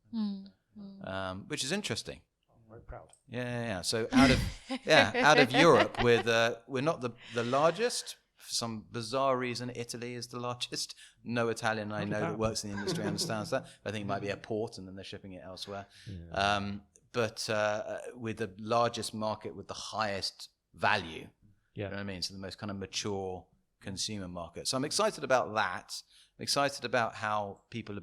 which is interesting. I'm very proud. Yeah. So out of Europe, we're not the largest. For some bizarre reason, Italy is the largest. No Italian I know that works in the industry understands that. I think it might be a port, and then they're shipping it elsewhere. Yeah. But with the largest market with the highest value, you know what I mean? So the most kind of mature consumer market. So I'm excited about that. I'm excited about how people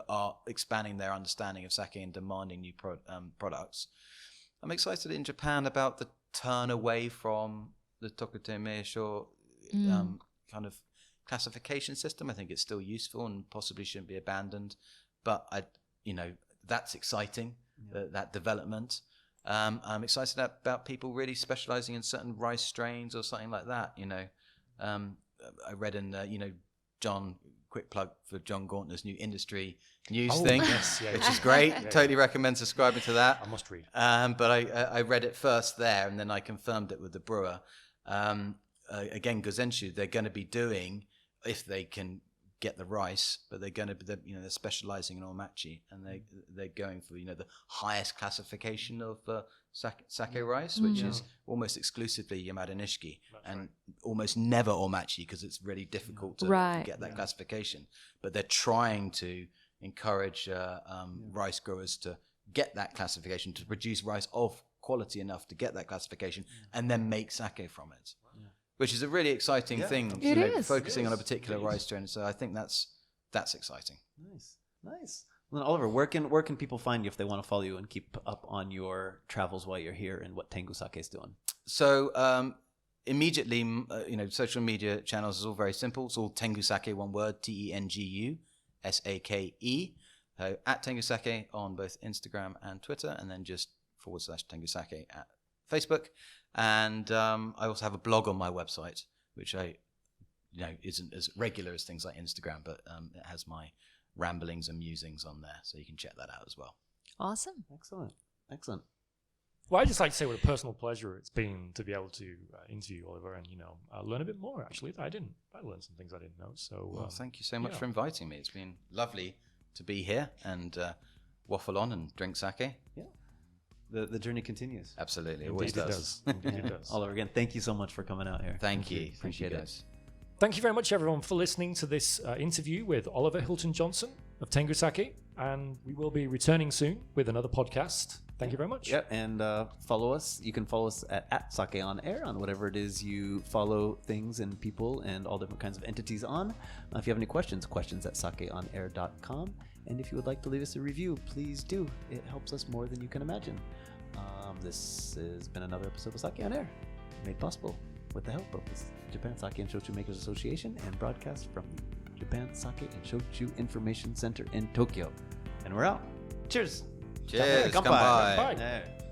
are expanding their understanding of sake and demanding new products. I'm excited in Japan about the turn away from the Tokute Meisho kind of classification system. I think it's still useful and possibly shouldn't be abandoned, but that's exciting. That development. I'm excited about people really specializing in certain rice strains or something like that. I read in John, quick plug for John Gauntner's new industry news thing, which is great. Totally recommend subscribing to that. I must read. But I read it first there, and then I confirmed it with the brewer. Again, Gozenshu, they're going to be doing, if they can get the rice, but they're going to be, they're specializing in omachi, and they're going for the highest classification of sake rice, which is almost exclusively Yamada Nishiki, and almost never omachi because it's really difficult to get that classification. But they're trying to encourage rice growers to get that classification, to produce rice of quality enough to get that classification, and then make sake from it. Which is a really exciting thing, focusing on a particular rice strain. So I think that's exciting. Nice. Well, Oliver, where can people find you if they want to follow you and keep up on your travels while you're here and what Tengu Sake is doing? So immediately, social media channels is all very simple. It's all Tengu Sake, one word, TenguSake. So at Tengu Sake on both Instagram and Twitter, and then just /Tengu Sake at Facebook. And I also have a blog on my website, which isn't as regular as things like Instagram, but it has my ramblings and musings on there, so you can check that out as well. Awesome. Excellent. Well, I just like to say what a personal pleasure it's been to be able to interview Oliver and learn a bit more. Actually, I learned some things I didn't know. So thank you so much for inviting me. It's been lovely to be here and waffle on and drink sake. Yeah. The journey continues. Absolutely. It Indeed always does. Indeed it does. Oliver, again, thank you so much for coming out here. Thank you. Appreciate it. Guys. Thank you very much, everyone, for listening to this interview with Oliver Hilton Johnson of Tengu Sake, and we will be returning soon with another podcast. Thank you very much. Yeah, and follow us. You can follow us at Sake on Air on whatever it is you follow things and people and all different kinds of entities on. If you have any questions at sakeonair.com. And if you would like to leave us a review, please do. It helps us more than you can imagine. This has been another episode of Sake on Air, made possible with the help of the Japan Sake and Shochu Makers Association and broadcast from the Japan Sake and Shochu Information Center in Tokyo. And we're out. Cheers. Cheers. Kampai. Kampai. There.